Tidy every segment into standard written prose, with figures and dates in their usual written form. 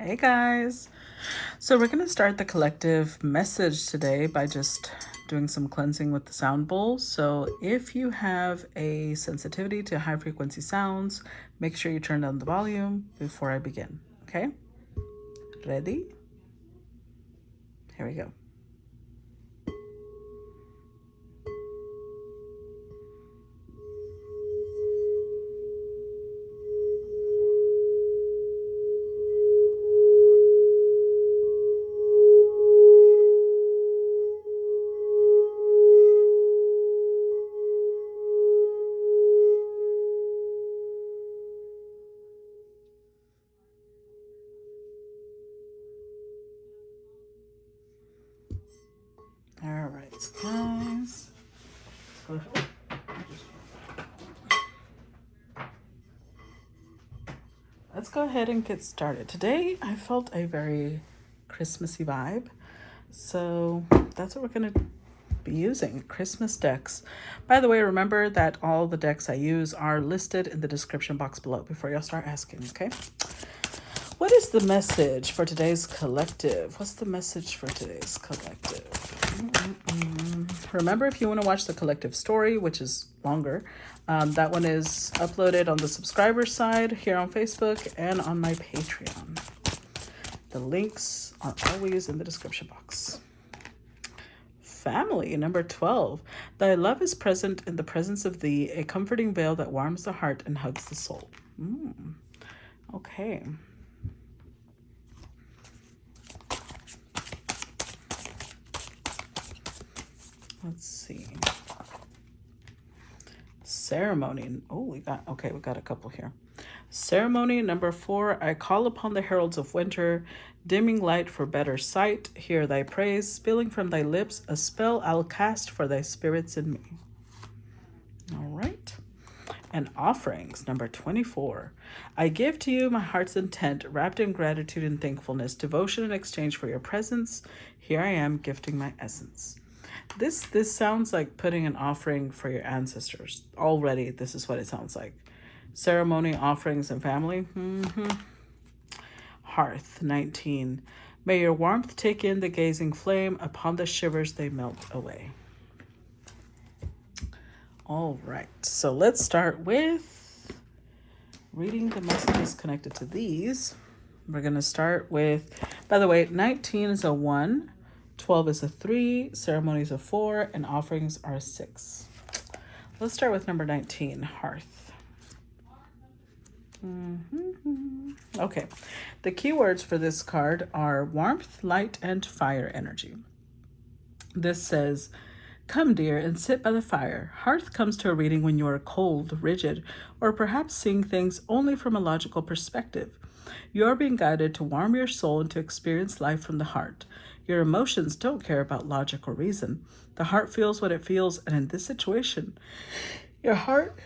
Hey guys. So we're going to start the collective message today by just doing some cleansing with the sound bowl. So if you have a sensitivity to high frequency sounds, make sure you turn down the volume before I begin. Okay? Ready? Here we go. All right, guys. Let's go ahead and get started. Today, I felt a very Christmassy vibe. So that's what we're going to be using, Christmas decks. By the way, remember that all the decks I use are listed in the description box below before y'all start asking, okay? What is the message for today's collective? What's the message for today's collective? Remember, if you want to watch the collective story, which is longer, that one is uploaded on the subscriber side here on Facebook and on my Patreon. The links are always in the description box. Family, number 12. Thy love is present in the presence of thee, a comforting veil that warms the heart and hugs the soul. Okay. Let's see. Ceremony. Oh, we got a couple here. Ceremony number 4. I call upon the heralds of winter, dimming light for better sight. Hear thy praise, spilling from thy lips, a spell I'll cast for thy spirits in me. All right. And offerings number 24. I give to you my heart's intent, wrapped in gratitude and thankfulness, devotion in exchange for your presence. Here I am, gifting my essence. This sounds like putting an offering for your ancestors. Already, this is what it sounds like. Ceremony, offerings, and family. Hearth, 19. May your warmth take in the gazing flame. Upon the shivers they melt away. All right, so let's start with reading the messages connected to these. We're going to start with, by the way, 19 is a 1. 12 is a 3, ceremonies a 4, and offerings are a 6. Let's start with number 19, Hearth. Okay, the keywords for this card are warmth, light, and fire energy. This says, come, dear, and sit by the fire. Hearth comes to a reading when you are cold, rigid, or perhaps seeing things only from a logical perspective. You are being guided to warm your soul and to experience life from the heart. Your emotions don't care about logic or reason. The heart feels what it feels, and in this situation, your heart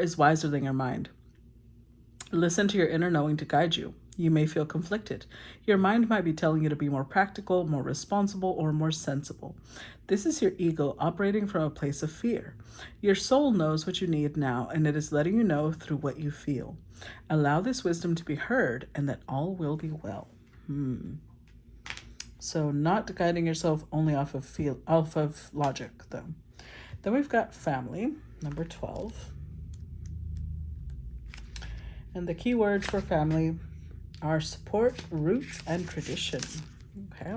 is wiser than your mind. Listen to your inner knowing to guide you. You may feel conflicted. Your mind might be telling you to be more practical, more responsible, or more sensible. This is your ego operating from a place of fear. Your soul knows what you need now, and it is letting you know through what you feel. Allow this wisdom to be heard, and that all will be well. So not guiding yourself only off of logic, though. Then we've got family, number 12. And the key words for family are support, roots, and tradition. Okay.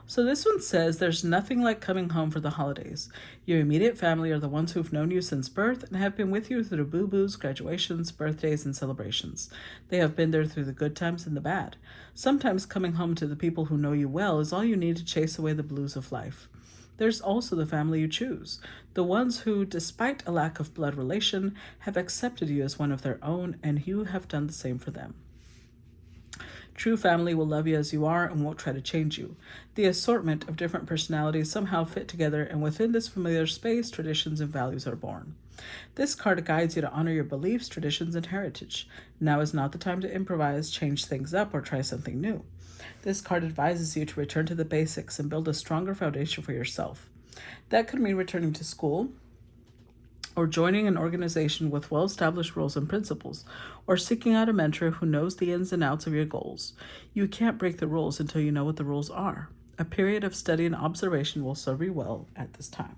So this one says, there's nothing like coming home for the holidays. Your immediate family are the ones who've known you since birth and have been with you through the boo-boos, graduations, birthdays, and celebrations. They have been there through the good times and the bad. Sometimes coming home to the people who know you well is all you need to chase away the blues of life. There's also the family you choose, the ones who, despite a lack of blood relation, have accepted you as one of their own, and you have done the same for them. True family will love you as you are and won't try to change you. The assortment of different personalities somehow fit together, and within this familiar space, traditions and values are born. This card guides you to honor your beliefs, traditions, and heritage. Now is not the time to improvise, change things up, or try something new. This card advises you to return to the basics and build a stronger foundation for yourself. That could mean returning to school, or joining an organization with well-established rules and principles, or seeking out a mentor who knows the ins and outs of your goals. You can't break the rules until you know what the rules are. A period of study and observation will serve you well at this time.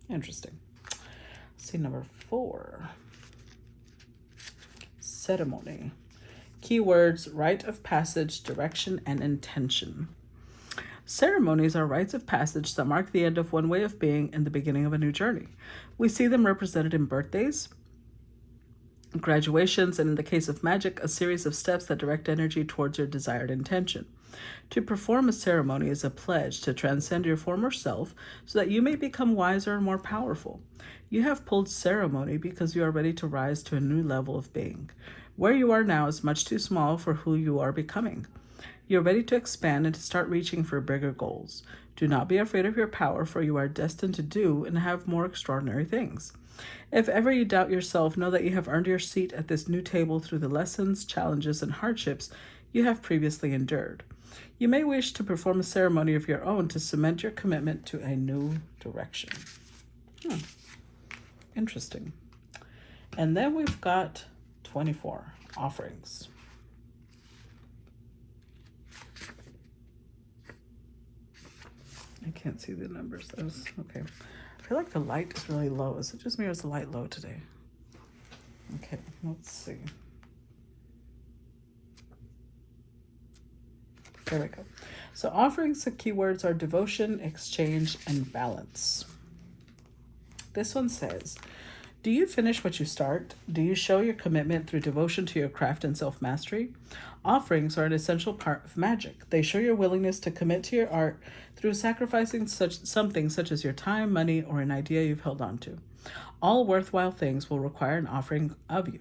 Interesting. Let's see, number 4. Ceremony. Keywords: rite of passage, direction, and intention. Ceremonies are rites of passage that mark the end of one way of being and the beginning of a new journey. We see them represented in birthdays, graduations, and in the case of magic, a series of steps that direct energy towards your desired intention. To perform a ceremony is a pledge to transcend your former self so that you may become wiser and more powerful. You have pulled ceremony because you are ready to rise to a new level of being. Where you are now is much too small for who you are becoming. You're ready to expand and to start reaching for bigger goals. Do not be afraid of your power, for you are destined to do and have more extraordinary things. If ever you doubt yourself, know that you have earned your seat at this new table through the lessons, challenges, and hardships you have previously endured. You may wish to perform a ceremony of your own to cement your commitment to a new direction. Interesting. And then we've got 24 offerings. I can't see the numbers. Okay. I feel like the light is really low. Is it just me or is the light low today? Okay, let's see. There we go. So offerings, the keywords are devotion, exchange, and balance. This one says, do you finish what you start? Do you show your commitment through devotion to your craft and self-mastery? Offerings are an essential part of magic. They show your willingness to commit to your art through sacrificing something such as your time, money, or an idea you've held on to. All worthwhile things will require an offering of you.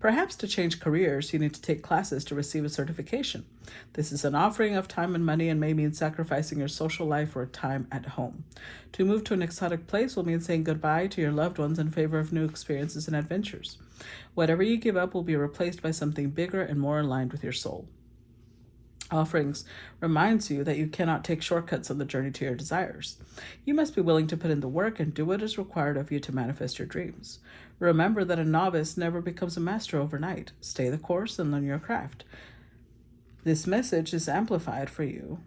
Perhaps to change careers, you need to take classes to receive a certification. This is an offering of time and money and may mean sacrificing your social life or time at home. To move to an exotic place will mean saying goodbye to your loved ones in favor of new experiences and adventures. Whatever you give up will be replaced by something bigger and more aligned with your soul. Offerings reminds you that you cannot take shortcuts on the journey to your desires. You must be willing to put in the work and do what is required of you to manifest your dreams. Remember that a novice never becomes a master overnight. Stay the course and learn your craft. This message is amplified for you.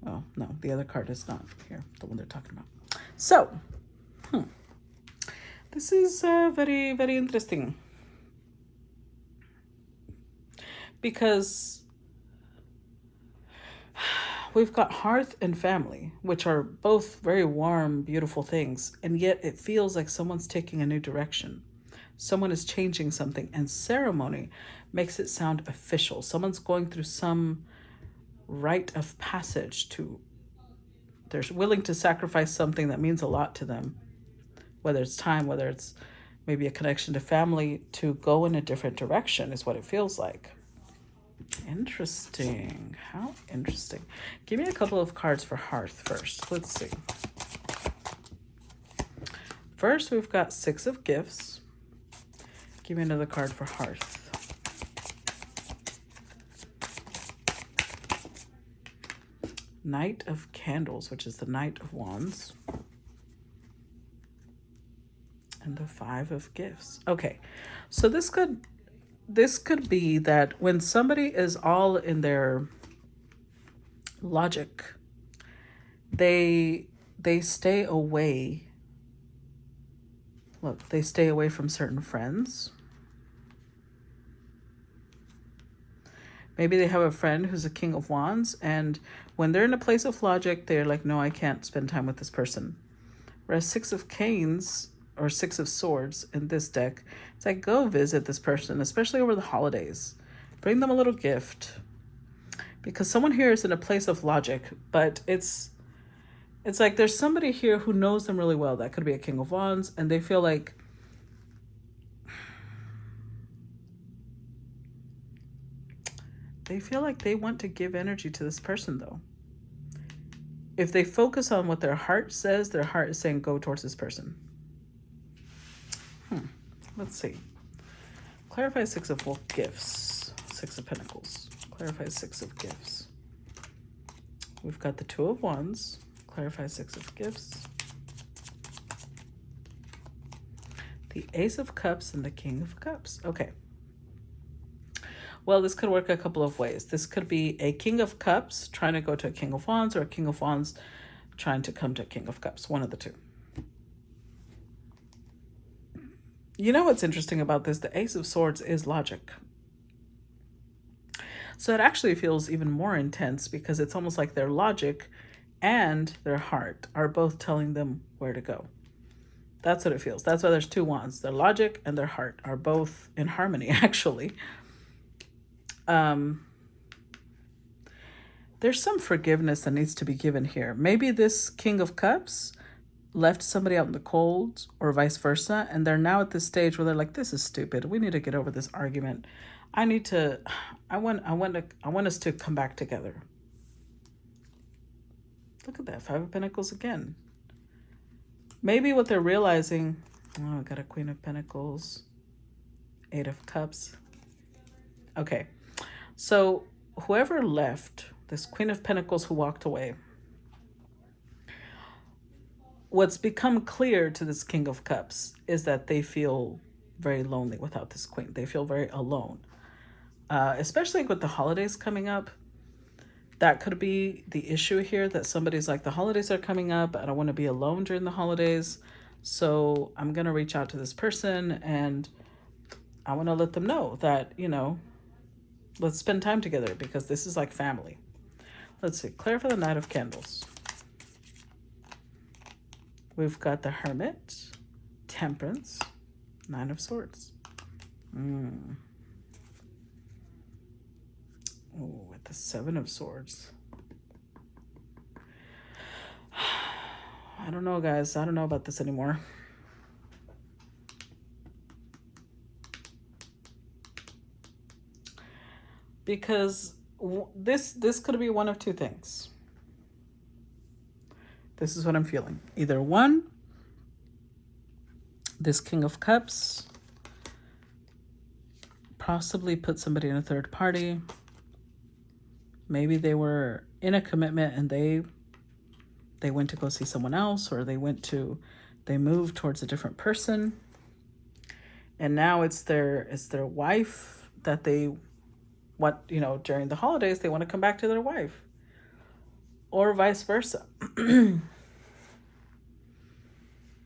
Oh, no, the other card is not here, the one they're talking about. So, this is very, very interesting. Because we've got hearth and family, which are both very warm, beautiful things, and yet it feels like someone's taking a new direction. Someone is changing something, and ceremony makes it sound official. Someone's going through some rite of passage they're willing to sacrifice something that means a lot to them, whether it's time, whether it's maybe a connection to family, to go in a different direction is what it feels like. Interesting. How interesting. Give me a couple of cards for Hearth first. Let's see. First, we've got 6 of Gifts. Give me another card for Hearth. Knight of Candles, which is the Knight of Wands. And the 5 of Gifts. Okay, so this could be that when somebody is all in their logic, they stay away. Look, they stay away from certain friends. Maybe they have a friend who's a King of Wands, and when they're in a place of logic, they're like, no, I can't spend time with this person. Whereas 6 of Canes or 6 of Swords in this deck, it's like, go visit this person, especially over the holidays. Bring them a little gift. Because someone here is in a place of logic, but it's like there's somebody here who knows them really well. That could be a King of Wands, and they feel like they want to give energy to this person, though. If they focus on what their heart says, their heart is saying, go towards this person. Let's see. Clarify 6 of Gifts. 6 of Pentacles. Clarify 6 of Gifts. We've got the 2 of Wands. Clarify 6 of Gifts. The Ace of Cups and the King of Cups. Okay. Well, this could work a couple of ways. This could be a King of Cups trying to go to a King of Wands, or a King of Wands trying to come to a King of Cups. One of the two. You know what's interesting about this? The Ace of Swords is logic. So it actually feels even more intense because it's almost like their logic and their heart are both telling them where to go. That's what it feels. That's why there's two wands. Their logic and their heart are both in harmony, actually. There's some forgiveness that needs to be given here. Maybe this King of Cups left somebody out in the cold, or vice versa, and they're now at this stage where they're like, this is stupid. We need to get over this argument. I want us to come back together. Look at that, Five of Pentacles again. Maybe what they're realizing, oh, I got a Queen of Pentacles, Eight of Cups. Okay, so whoever left, this Queen of Pentacles who walked away, what's become clear to this King of Cups is that they feel very lonely without this Queen. They feel very alone, especially with the holidays coming up. That could be the issue here, that somebody's like, the holidays are coming up. I don't want to be alone during the holidays. So I'm going to reach out to this person and I want to let them know that, you know, let's spend time together because this is like family. Let's see. Clear for the Knight of Candles. We've got the Hermit, Temperance, Nine of Swords. Oh, with the Seven of Swords. I don't know, guys. I don't know about this anymore. Because this could be one of two things. This is what I'm feeling. Either one, this King of Cups possibly put somebody in a third party. Maybe they were in a commitment and they went to go see someone else, or they moved towards a different person. And now it's their wife that they want, you know, during the holidays, they want to come back to their wife, or vice versa.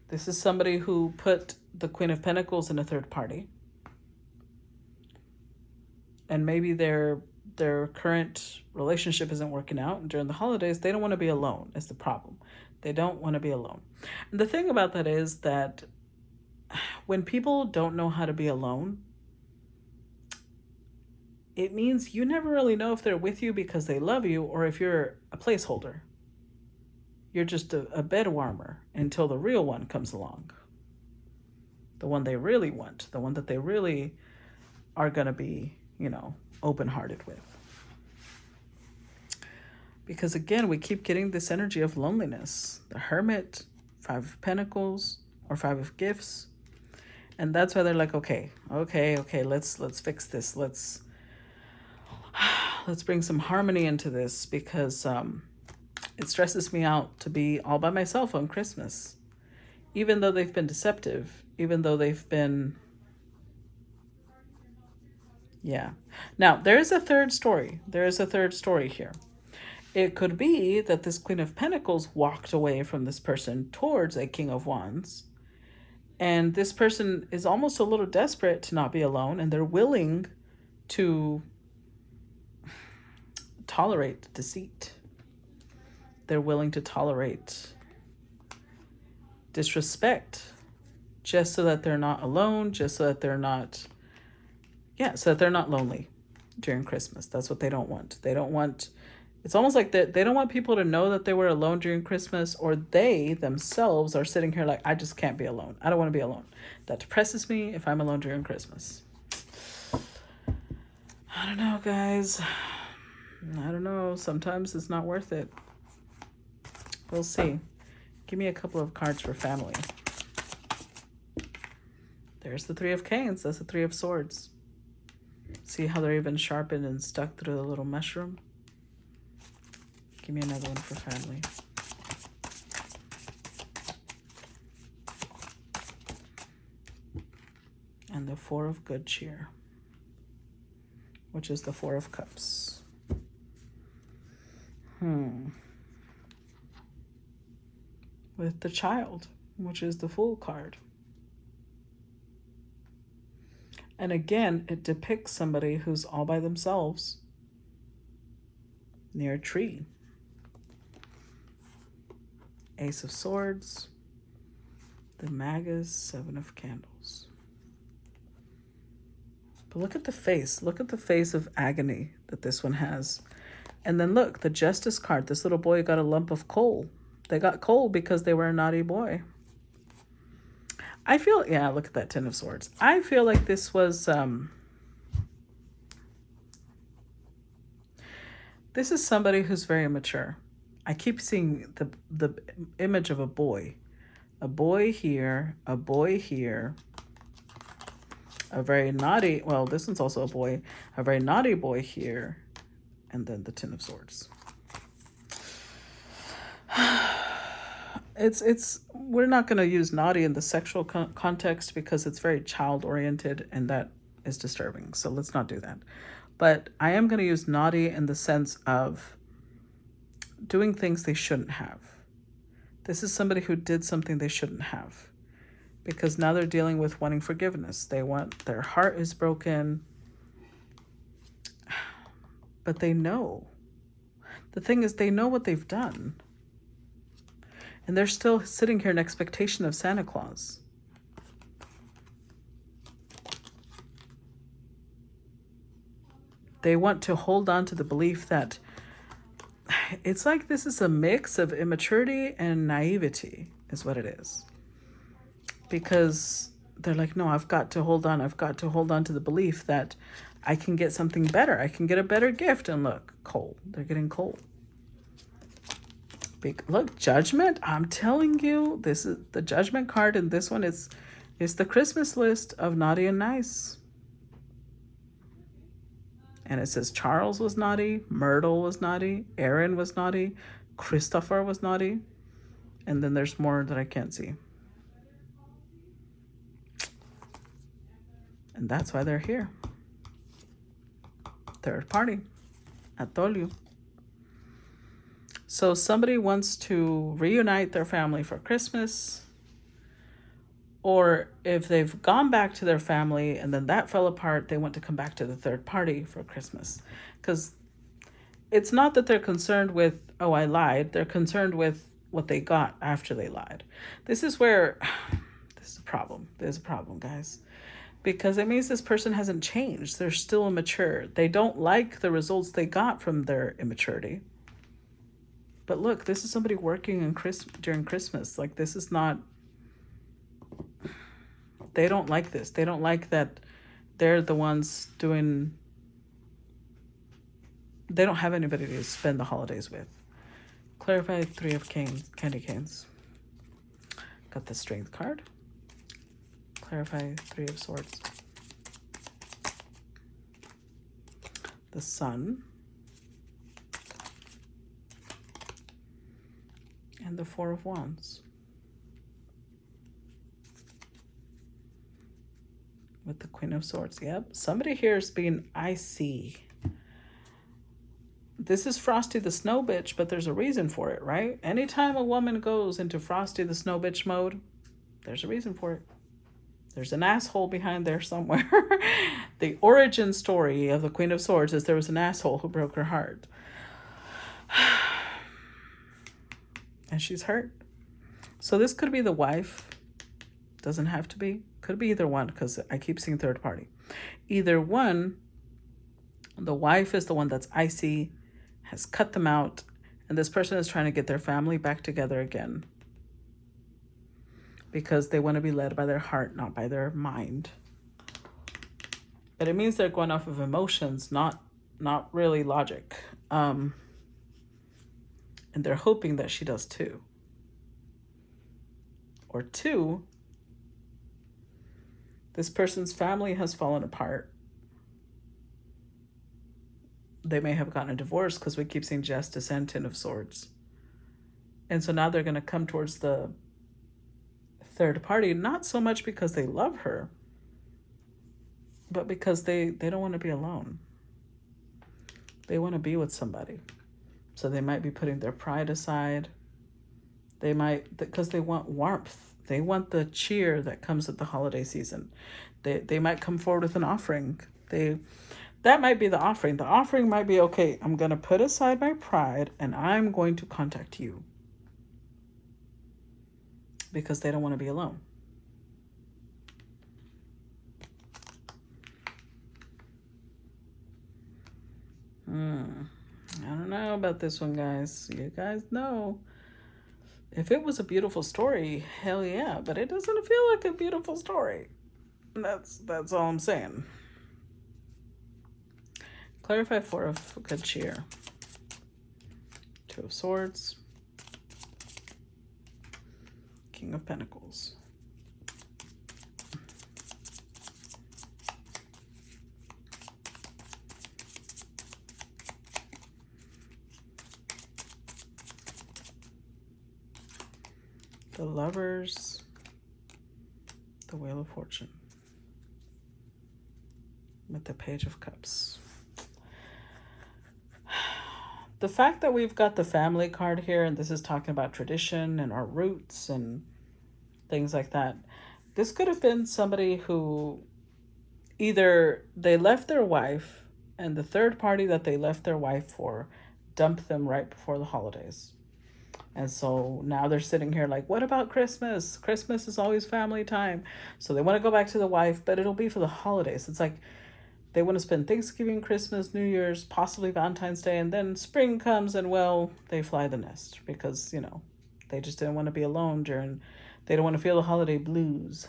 This is somebody who put the Queen of Pentacles in a third party. And maybe their current relationship isn't working out. And during the holidays, they don't want to be alone is the problem. They don't want to be alone. And the thing about that is that when people don't know how to be alone, it means you never really know if they're with you because they love you or if you're a placeholder. You're just a bed warmer until the real one comes along. The one they really want, the one that they really are going to be, you know, open-hearted with. Because again, we keep getting this energy of loneliness. The Hermit, Five of Pentacles, or Five of Gifts. And that's why they're like, okay, let's fix this. Let's bring some harmony into this, because it stresses me out to be all by myself on Christmas. Even though they've been deceptive, even though they've been... Yeah. Now, there is a third story. There is a third story here. It could be that this Queen of Pentacles walked away from this person towards a King of Wands. And this person is almost a little desperate to not be alone. And they're willing to tolerate deceit. They're willing to tolerate disrespect just so that they're not alone, just so that they're not... Yeah, so that they're not lonely during Christmas. That's what they don't want. They don't want... It's almost like they don't want people to know that they were alone during Christmas, or they themselves are sitting here like, I just can't be alone. I don't want to be alone. That depresses me if I'm alone during Christmas. I don't know, guys. I don't know. Sometimes it's not worth it. We'll see. Give me a couple of cards for family. There's the Three of Canes. That's the Three of Swords. See how they're even sharpened and stuck through the little mushroom? Give me another one for family. And the Four of Good Cheer, which is the Four of Cups. With the Child, which is the Fool card. And again, it depicts somebody who's all by themselves near a tree. Ace of Swords, the Magus, Seven of Candles. But look at the face. Look at the face of agony that this one has. And then look, the Justice card. This little boy got a lump of coal. They got coal because they were a naughty boy. I feel, yeah, look at that Ten of Swords. I feel like this was, this is somebody who's very mature. I keep seeing the image of a boy here, a boy here, a very naughty, well, this one's also a boy, a very naughty boy here, and then the Ten of Swords. We're not going to use naughty in the sexual context because it's very child-oriented and that is disturbing. So let's not do that. But I am going to use naughty in the sense of doing things they shouldn't have. This is somebody who did something they shouldn't have because now they're dealing with wanting forgiveness. Their heart is broken, but they know. The thing is, they know what they've done. And they're still sitting here in expectation of Santa Claus. They want to hold on to the belief that it's like this is a mix of immaturity and naivety is what it is. Because they're like, no, I've got to hold on. I've got to hold on to the belief that I can get something better. I can get a better gift. And look, coal. They're getting coal. Look, Judgment. I'm telling you, this is the Judgment card, and this one is the Christmas list of naughty and nice. And it says Charles was naughty, Myrtle was naughty, Aaron was naughty, Christopher was naughty, and then there's more that I can't see. And that's why they're here. Third party. I told you. So somebody wants to reunite their family for Christmas, or if they've gone back to their family and then that fell apart, they want to come back to the third party for Christmas. Because it's not that they're concerned with, oh, I lied. They're concerned with what they got after they lied. This is where, this is a problem. There's a problem, guys. Because it means this person hasn't changed. They're still immature. They don't like the results they got from their immaturity. But look, this is somebody working during Christmas. Like, this is not, they don't like this. They don't like that they're the ones doing, they don't have anybody to spend the holidays with. Clarify Three of Candy Canes. Got the Strength card. Clarify Three of Swords. The Sun. And the Four of Wands. With the Queen of Swords. Yep. Somebody here is being icy. This is Frosty the Snow Bitch, but there's a reason for it, right? Anytime a woman goes into Frosty the Snow Bitch mode, there's a reason for it. There's an asshole behind there somewhere. The origin story of the Queen of Swords is there was an asshole who broke her heart. And she's hurt. So this could be the wife. Doesn't have to be. Could be either one because I keep seeing third party. Either one, the wife is the one that's icy, has cut them out, and this person is trying to get their family back together again. Because they want to be led by their heart, not by their mind. But it means they're going off of emotions, not really logic. And they're hoping that she does too. Or two, this person's family has fallen apart. They may have gotten a divorce because we keep seeing Justice and Ten of Swords. And so now they're going to come towards the third party, not so much because they love her, but because they don't want to be alone. They want to be with somebody. So they might be putting their pride aside. They might, because they want warmth. They want the cheer that comes with the holiday season. They might come forward with an offering. That might be the offering. The offering might be, okay, I'm going to put aside my pride and I'm going to contact you. Because they don't want to be alone. I don't know about this one, guys. You guys know. If it was a beautiful story, hell yeah. But it doesn't feel like a beautiful story. That's all I'm saying. Clarify 4 of good cheer. 2 of Swords. King of Pentacles. The Lovers. The Wheel of Fortune. With the Page of Cups. The fact that we've got the family card here, and this is talking about tradition and our roots and things like that. This could have been somebody who either they left their wife and the third party that they left their wife for dumped them right before the holidays. And so now they're sitting here like, what about Christmas? Christmas is always family time. So they want to go back to the wife, but it'll be for the holidays. It's like they want to spend Thanksgiving, Christmas, New Year's, possibly Valentine's Day, and then spring comes and, well, they fly the nest because, you know, they just didn't want to be alone they don't want to feel the holiday blues.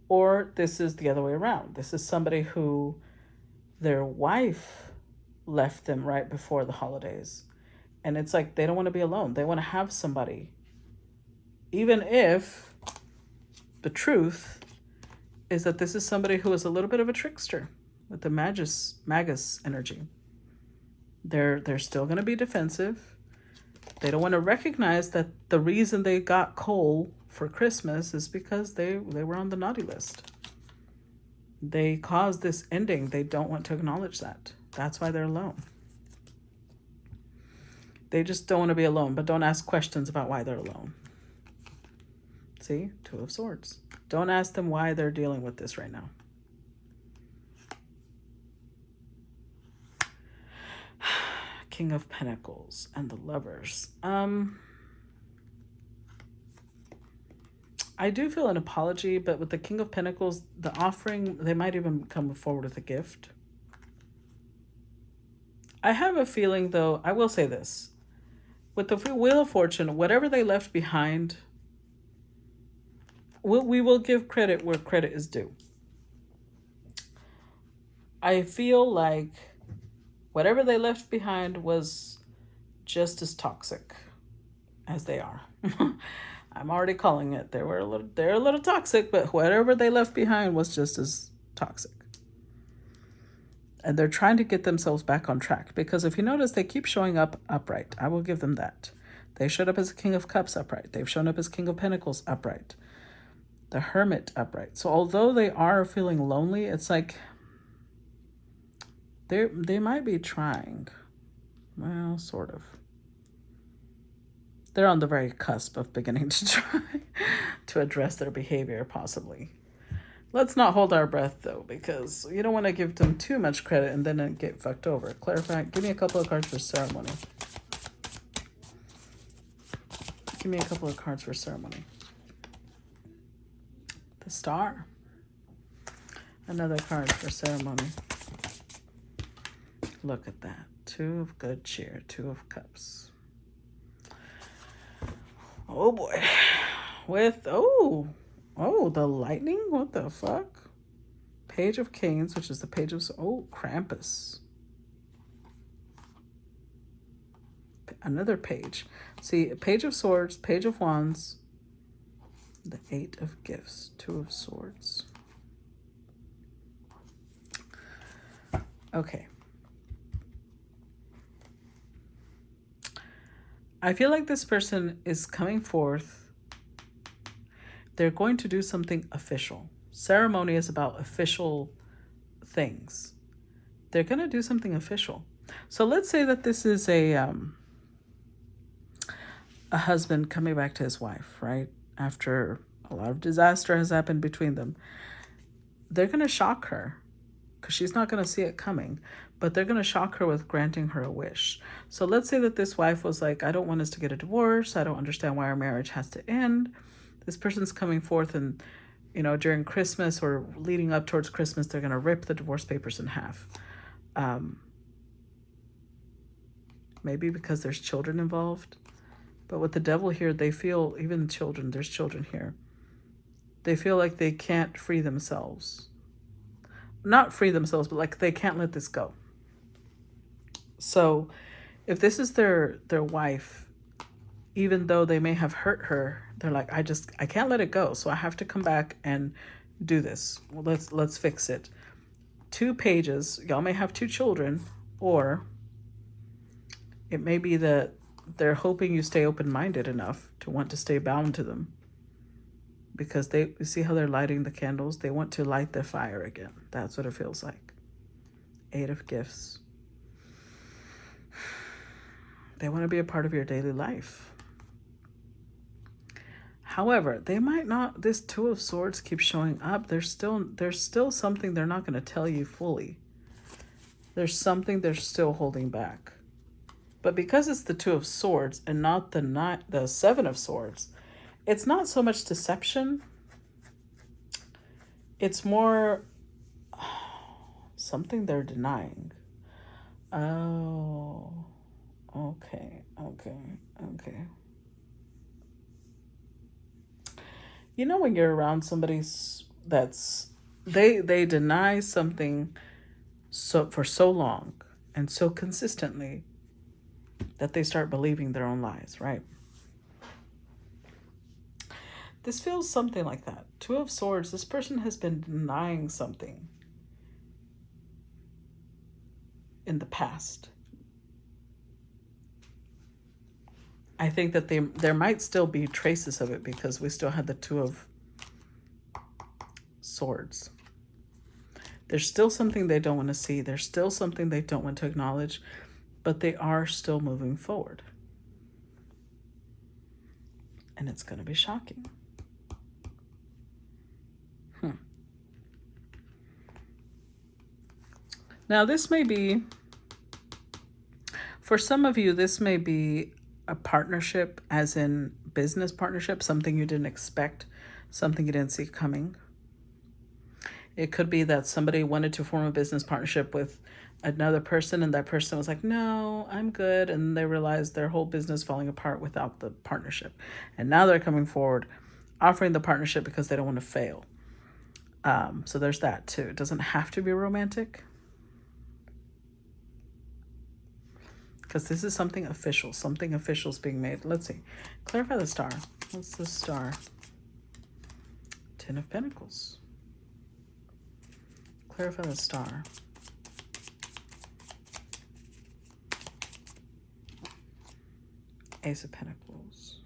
Or this is the other way around. This is somebody who their wife left them right before the holidays. And it's like they don't want to be alone. They want to have somebody. Even if the truth is that this is somebody who is a little bit of a trickster with the magus energy. They're still going to be defensive. They don't want to recognize that the reason they got coal for Christmas is because they were on the naughty list. They caused this ending. They don't want to acknowledge that. That's why they're alone. They just don't want to be alone, but don't ask questions about why they're alone. See? 2 of Swords. Don't ask them why they're dealing with this right now. King of Pentacles and the Lovers. I do feel an apology, but with the King of Pentacles, the offering, they might even come forward with a gift. I have a feeling, though, I will say this. With the Wheel of Fortune, whatever they left behind, we will give credit where credit is due. I feel like whatever they left behind was just as toxic as they are. I'm already calling it. They're a little toxic, but whatever they left behind was just as toxic. And they're trying to get themselves back on track because if you notice, they keep showing up upright. I will give them that. They showed up as King of Cups upright. They've shown up as King of Pentacles upright. The Hermit upright. So although they are feeling lonely, it's like they might be trying. Well, sort of. They're on the very cusp of beginning to try to address their behavior, possibly. Let's not hold our breath, though, because you don't want to give them too much credit and then get fucked over. Clarify. Give me a couple of cards for ceremony. Give me a couple of cards for ceremony. The Star. Another card for ceremony. Look at that. 2 of good cheer. 2 of cups. Oh, boy. With, the lightning? What the fuck? Page of Canes, which is the Page of... Oh, Krampus. Another page. See, Page of Swords, Page of Wands, the 8 of Gifts, 2 of Swords. Okay. I feel like this person is coming forth. They're going to do something official. Ceremony is about official things. They're going to do something official. So let's say that this is a husband coming back to his wife, right? After a lot of disaster has happened between them. They're going to shock her because she's not going to see it coming, but they're going to shock her with granting her a wish. So let's say that this wife was like, I don't want us to get a divorce. I don't understand why our marriage has to end. This person's coming forth and, you know, during Christmas or leading up towards Christmas, they're going to rip the divorce papers in half. Maybe because there's children involved. But with the devil here, they feel, even children, there's children here. They feel like they can't free themselves. Not free themselves, but like they can't let this go. So if this is their wife, even though they may have hurt her, they're like, I can't let it go. So I have to come back and do this. Well, let's fix it. 2 pages. Y'all may have 2 children, or it may be that they're hoping you stay open-minded enough to want to stay bound to them. Because you see how they're lighting the candles? They want to light their fire again. That's what it feels like. 8 of gifts. They want to be a part of your daily life. However, they might not, this 2 of Swords keeps showing up. There's still something they're not going to tell you fully. There's something they're still holding back. But because it's the 2 of Swords and not the 7 of Swords, it's not so much deception. It's more something they're denying. Oh, okay. You know when you're around somebody that's, they deny something for so long and so consistently that they start believing their own lies, right? This feels something like that. 2 of Swords, this person has been denying something in the past. I think that there might still be traces of it because we still had the 2 of Swords. There's still something they don't want to see. There's still something they don't want to acknowledge, but they are still moving forward. And it's going to be shocking. Now, this may be, for some of you, this may be a partnership, as in business partnership, something you didn't expect, something you didn't see coming. It could be that somebody wanted to form a business partnership with another person and that person was like, no, I'm good. And they realized their whole business falling apart without the partnership. And now they're coming forward offering the partnership because they don't want to fail. So there's that too. It doesn't have to be romantic. Because this is something official. Something official is being made. Let's see. Clarify the star. What's the star? 10 of Pentacles. Clarify the star. Ace of Pentacles.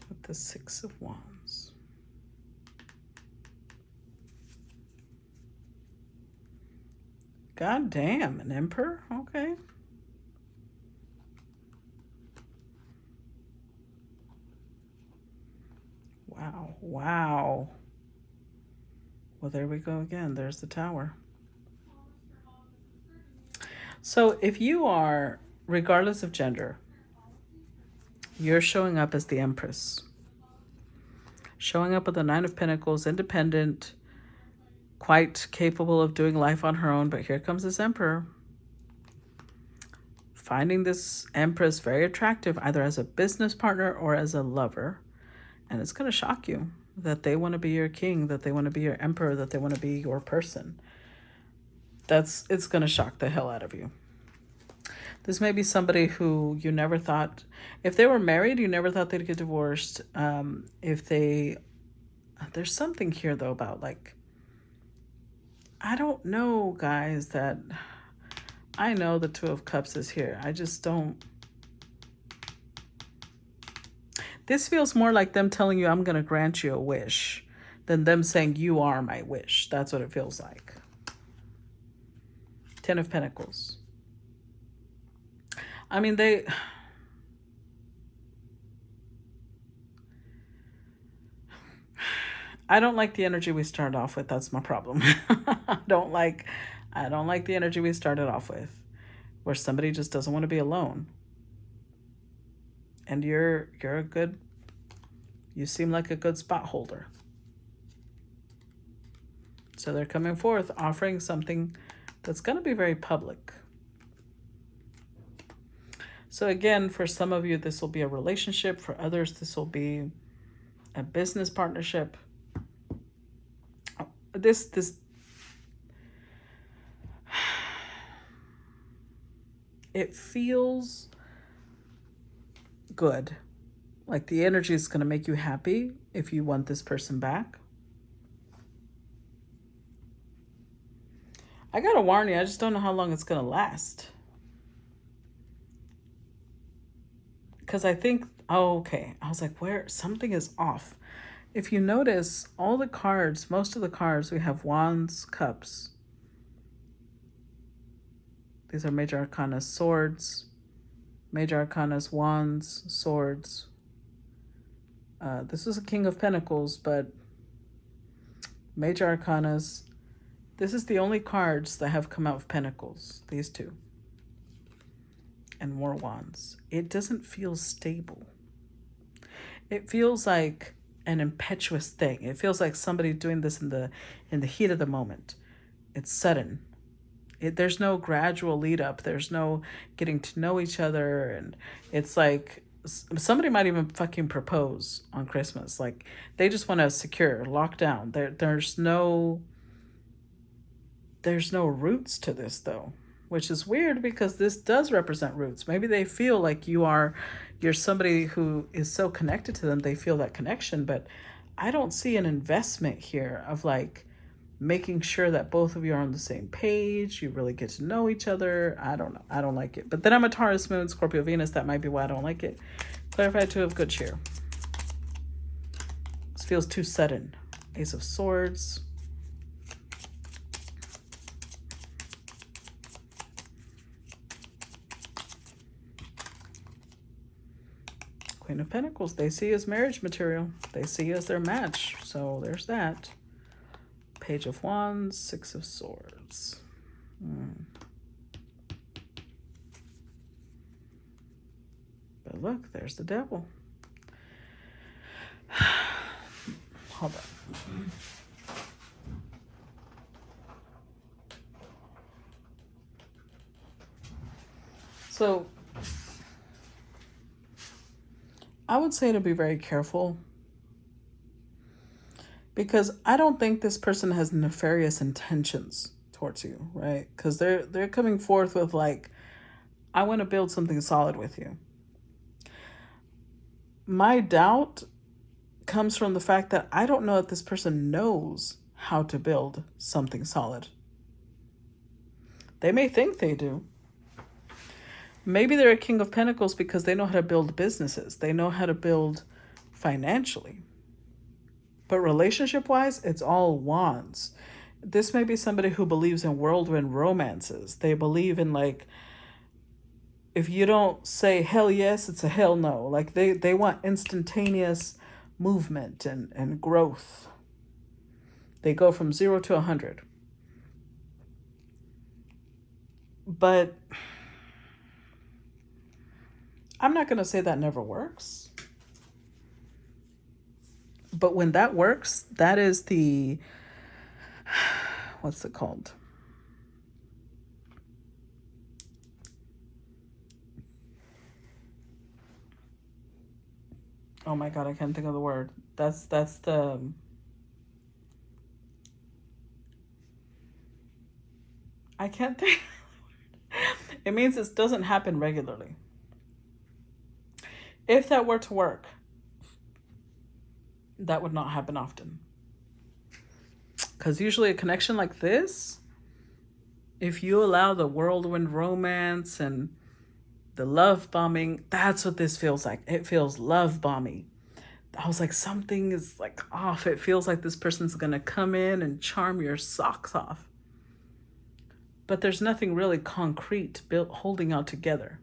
With the 6 of Wands. God damn, an Emperor? Okay. Wow. Well, there we go again. There's the Tower. So if you are, regardless of gender, you're showing up as the Empress. Showing up with the 9 of Pentacles, independent, quite capable of doing life on her own, but here comes this Emperor. Finding this Empress very attractive, either as a business partner or as a lover. And it's going to shock you that they want to be your king, that they want to be your emperor, that they want to be your person. It's going to shock the hell out of you. This may be somebody who you never thought, if they were married, you never thought they'd get divorced. There's something here though about like, I don't know, guys, that I know the 2 of Cups is here. I just don't. This feels more like them telling you, I'm going to grant you a wish, than them saying, you are my wish. That's what it feels like. Ten of Pentacles. I mean, I don't like the energy we started off with. That's my problem. I don't like the energy we started off with, where somebody just doesn't want to be alone. And you seem like a good spot holder. So they're coming forth offering something that's going to be very public. So again, for some of you, this will be a relationship. For others, this will be a business partnership. This it feels good. Like the energy is going to make you happy if you want this person back. I got to warn you, I just don't know how long it's going to last. Because I think, oh, okay. I was like, something is off. If you notice, all the cards, most of the cards, we have wands, cups. These are major arcana, swords. Major arcanas, wands, swords. This is a King of Pentacles, but major arcanas. This is the only cards that have come out of Pentacles, these two. And more wands. It doesn't feel stable. It feels like an impetuous thing. It feels like somebody doing this in the heat of the moment. It's sudden. There's no gradual lead up. There's no getting to know each other. And it's like somebody might even fucking propose on Christmas. Like they just want to secure, lock down. There's no roots to this though, which is weird because this does represent roots. Maybe they feel like you're somebody who is so connected to them, they feel that connection, but I don't see an investment here of like making sure that both of you are on the same page. You really get to know each other. I don't know. I don't like it. But then I'm a Taurus moon, Scorpio Venus. That might be why I don't like it. Clarify Two of good cheer. This feels too sudden. Ace of Swords. Queen of Pentacles. They see as marriage material. They see as their match. So there's that. Page of Wands, Six of Swords. But look, there's the Devil. Hold on. So I would say to be very careful, because I don't think this person has nefarious intentions towards you, right? Because they're coming forth with like, I want to build something solid with you. My doubt comes from the fact that I don't know that this person knows how to build something solid. They may think they do. Maybe they're a King of Pentacles because they know how to build businesses. They know how to build financially. But relationship-wise, it's all wands. This may be somebody who believes in whirlwind romances. They believe in like, if you don't say hell yes, it's a hell no. Like they want instantaneous movement and growth. They go from 0 to 100. But I'm not going to say that never works. But when that works, that is the, what's it called? Oh my God, I can't think of the word. That's the, I can't think. It means it doesn't happen regularly. If that were to work, that would not happen often. Because usually a connection like this, if you allow the whirlwind romance and the love bombing, that's what this feels like. It feels love bomby. I was like, something is like off. It feels like this person's going to come in and charm your socks off. But there's nothing really concrete holding out together.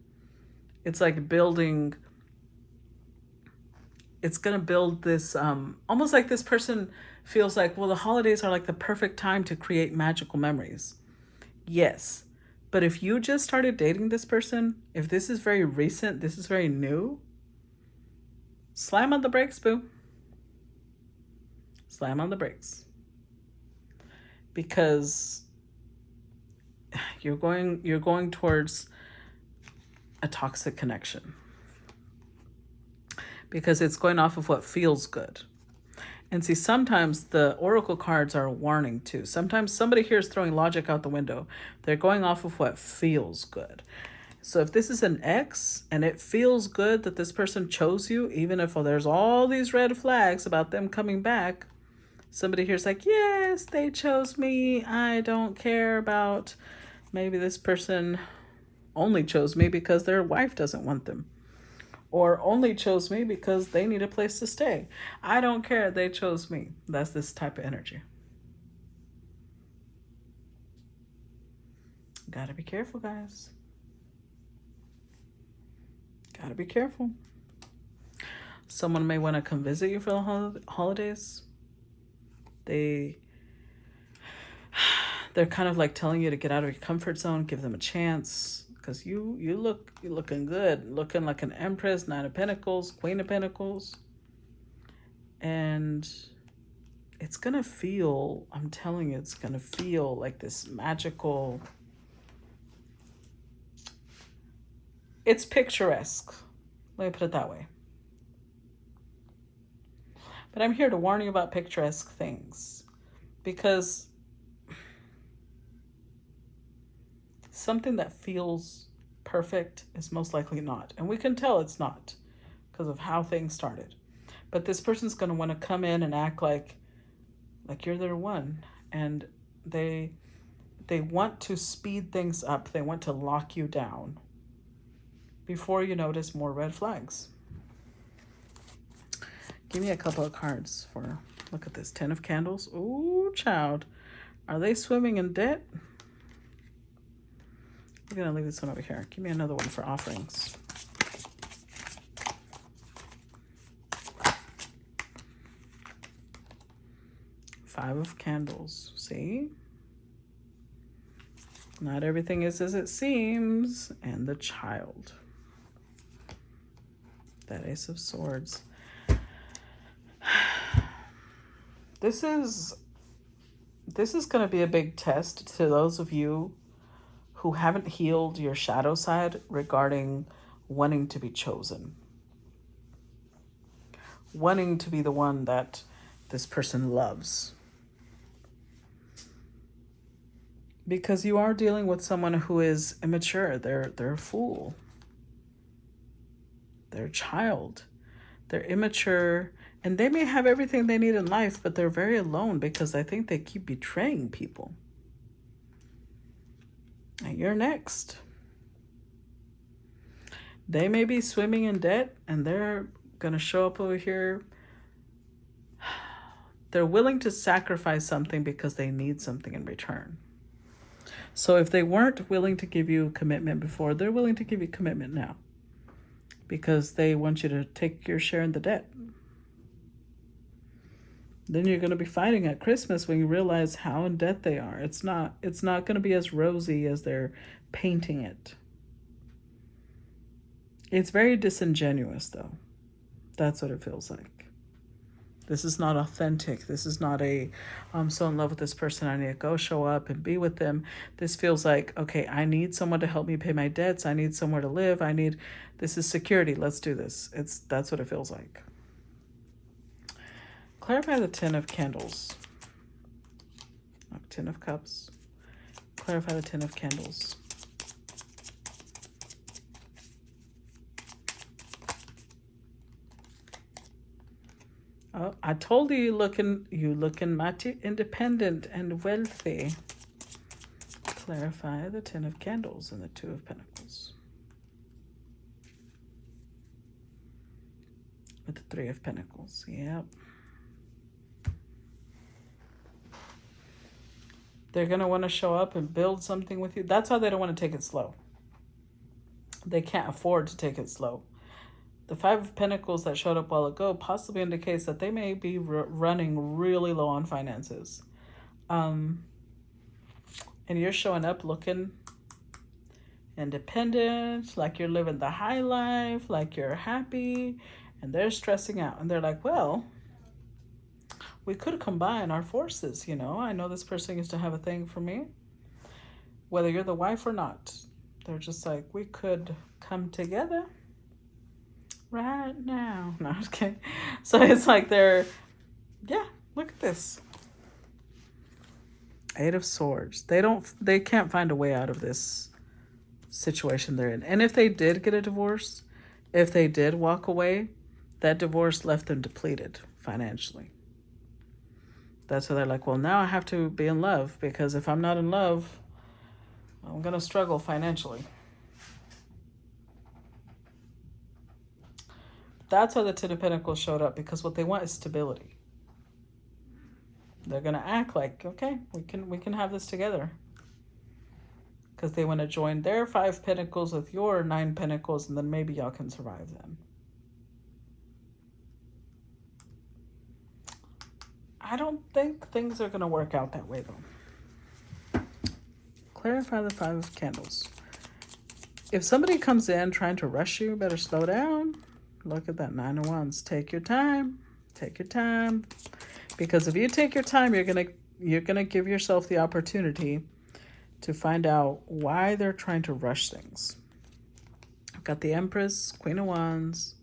It's like building, it's going to build this, almost like this person feels like, well, the holidays are like the perfect time to create magical memories. Yes. But if you just started dating this person, if this is very recent, this is very new, slam on the brakes, boo. Slam on the brakes. Because you're going towards a toxic connection. Because it's going off of what feels good. And see, sometimes the oracle cards are a warning too. Sometimes somebody here is throwing logic out the window. They're going off of what feels good. So if this is an ex and it feels good that this person chose you, even if there's all these red flags about them coming back, somebody here's like, yes, they chose me. I don't care about, maybe this person only chose me because their wife doesn't want them. Or only chose me because they need a place to stay. I don't care. They chose me. That's this type of energy. Gotta be careful, guys. Gotta be careful. Someone may want to come visit you for the holidays. They're kind of like telling you to get out of your comfort zone, give them a chance. Because you're looking good, looking like an Empress, Nine of Pentacles, Queen of Pentacles. And it's going to feel, I'm telling you, it's going to feel like this magical, it's picturesque. Let me put it that way. But I'm here to warn you about picturesque things. Because something that feels perfect is most likely not. And we can tell it's not because of how things started. But this person's going to want to come in and act like you're their one. And they want to speed things up. They want to lock you down before you notice more red flags. Give me a couple of cards for, look at this, 10 of Candles. Ooh, child. Are they swimming in debt? I'm going to leave this one over here. Give me another one for offerings. Five of Candles. See? Not everything is as it seems. And the Child. That Ace of Swords. This is going to be a big test to those of you who haven't healed your shadow side regarding wanting to be chosen. Wanting to be the one that this person loves. Because you are dealing with someone who is immature. They're a fool. They're a child. They're immature. And they may have everything they need in life, but they're very alone because I think they keep betraying people. And you're next. They may be swimming in debt and they're going to show up over here. They're willing to sacrifice something because they need something in return. So if they weren't willing to give you commitment before, they're willing to give you commitment now. Because they want you to take your share in the debt. Then you're going to be fighting at Christmas when you realize how in debt they are. It's not going to be as rosy as they're painting it. It's very disingenuous, though. That's what it feels like. This is not authentic. This is not I'm so in love with this person, I need to go show up and be with them. This feels like, okay, I need someone to help me pay my debts. I need somewhere to live. This is security. Let's do this. That's what it feels like. Clarify the 10 of Candles. 10 of Cups. Clarify the 10 of Candles. Oh, I told you you looking mighty independent and wealthy. Clarify the 10 of Candles and the 2 of Pentacles. with the Three of Pentacles. Yep. They're going to want to show up and build something with you. That's how they don't want to take it slow. They can't afford to take it slow. The Five of Pentacles that showed up a while ago possibly indicates that they may be running really low on finances. And you're showing up looking independent, like you're living the high life, like you're happy, and they're stressing out. And they're like, well, we could combine our forces, you know. I know this person used to have a thing for me, whether you're the wife or not. They're just like, we could come together right now. No, I'm just kidding. So it's like yeah, look at this. Eight of Swords. They can't find a way out of this situation they're in. And if they did get a divorce, if they did walk away, that divorce left them depleted financially. That's why they're like, well, now I have to be in love, because if I'm not in love, I'm going to struggle financially. That's why the Ten of Pentacles showed up, because what they want is stability. They're going to act like, okay, we can have this together. Because they want to join their Five Pentacles with your Nine Pentacles, and then maybe y'all can survive then. I don't think things are going to work out that way, though. Clarify the Five of Candles. If somebody comes in trying to rush you, better slow down. Look at that Nine of Wands. Take your time. Take your time. Because if you take your time, you're gonna give yourself the opportunity to find out why they're trying to rush things. I've got the Empress, Queen of Wands,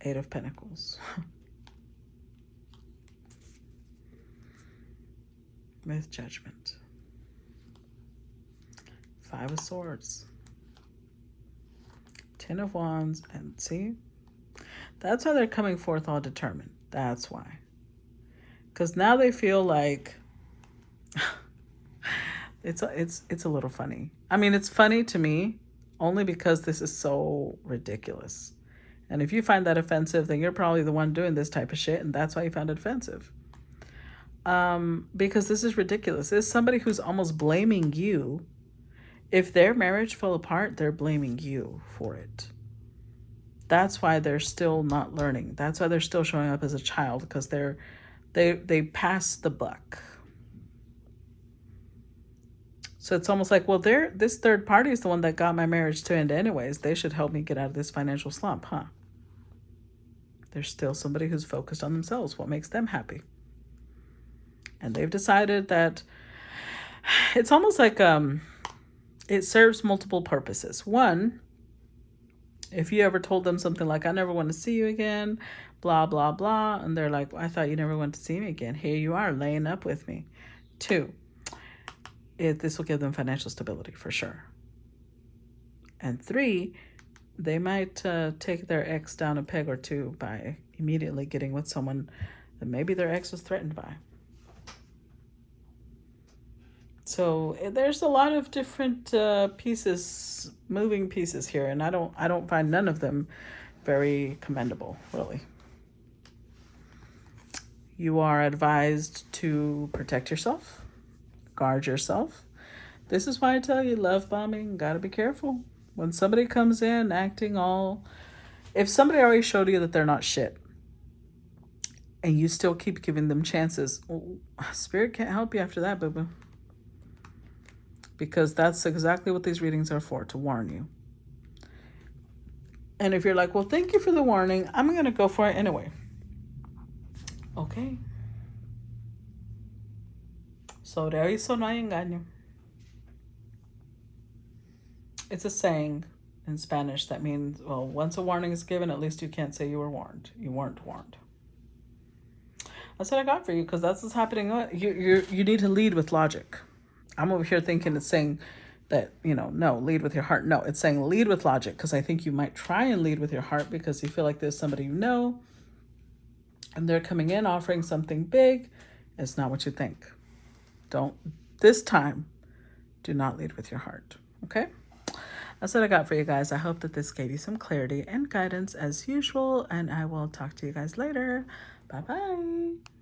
Eight of Pentacles. With Judgment. Five of Swords. Ten of Wands. And see? That's why they're coming forth all determined. That's why. Because now they feel like it's a little funny. I mean, it's funny to me only because this is so ridiculous. And if you find that offensive, then you're probably the one doing this type of shit, and that's why you found it offensive. Because this is ridiculous. This is somebody who's almost blaming you. If their marriage fell apart, they're blaming you for it. That's why they're still not learning. That's why they're still showing up as a child, because they passed the buck. So it's almost like, well, this third party is the one that got my marriage to end anyways. They should help me get out of this financial slump, huh? There's still somebody who's focused on themselves, what makes them happy. And they've decided that it's almost like it serves multiple purposes. One, if you ever told them something like, I never want to see you again, blah, blah, blah, and they're like, I thought you never wanted to see me again. Here you are laying up with me. Two, this will give them financial stability for sure. And three, they might take their ex down a peg or two by immediately getting with someone that maybe their ex was threatened by. So there's a lot of different pieces, moving pieces here, and I don't find none of them very commendable, really. You are advised to protect yourself, guard yourself. This is why I tell you, love bombing, gotta be careful. When somebody comes in acting all, if somebody already showed you that they're not shit, and you still keep giving them chances, Spirit can't help you after that, boo-boo. Because that's exactly what these readings are for, to warn you. And if you're like, well, thank you for the warning, I'm going to go for it anyway. Okay. So de aviso no hay engaño. It's a saying in Spanish that means, well, once a warning is given, at least you can't say you were warned. You weren't warned. That's what I got for you, because that's what's happening. You need to lead with logic. I'm over here thinking it's saying that, no, lead with your heart. No, it's saying lead with logic, because I think you might try and lead with your heart because you feel like there's somebody you know and they're coming in offering something big. It's not what you think. This time, do not lead with your heart. Okay? That's what I got for you guys. I hope that this gave you some clarity and guidance as usual, and I will talk to you guys later. Bye bye.